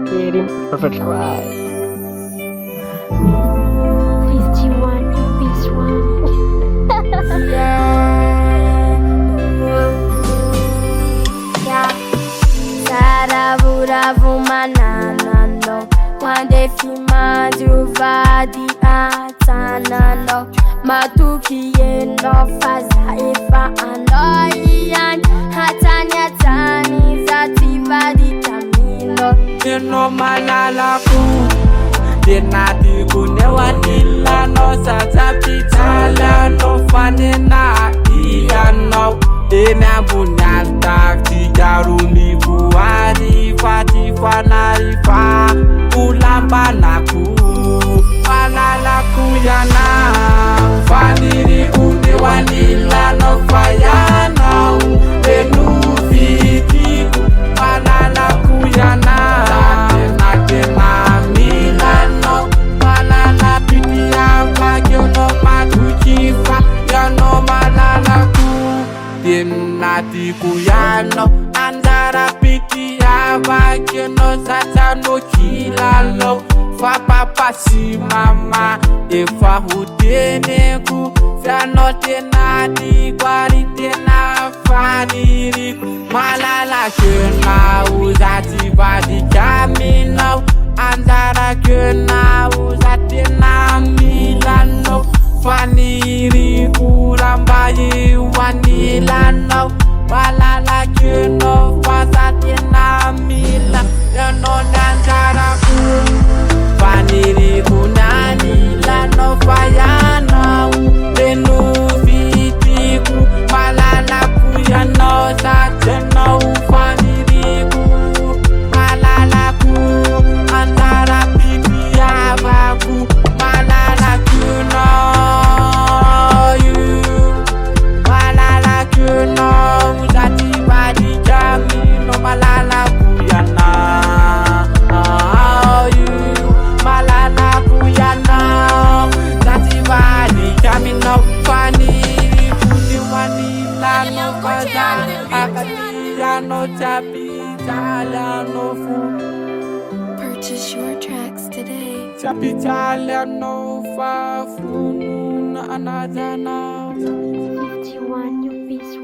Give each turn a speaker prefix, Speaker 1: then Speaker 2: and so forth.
Speaker 1: Kirim perfect right.
Speaker 2: 51 piece one. Yeah. Saravuravu mananano. Wande fima juvadi atanano. Matukie no faza ifa anoyan. Hatanya tani zativadi tamino.
Speaker 3: No malalako denati kunewanila no satapitala no fanena iano ena bunyata tijaruni buari fati fanarifa ulamba naku malalako yana faniri kunewanila no fayana enu FITY malalako yana Nati kuyano andara piti abakeno satano kilalo fa papa si mama efa hutene ku fiano tenadi kwari tena faniri malala kena uzati badi kamino andara kena uzati na milano faniri kurambayi wanilano malala keno fasati na mila yano nanjara ku faniri kunani lano fayano benu FITY ku malala ku yano sateno faniri ku malala ku antara pipi abaku malala ku no
Speaker 2: Purchase your tracks today.
Speaker 3: Chapitaliano fa funu na anadana
Speaker 2: 51 piece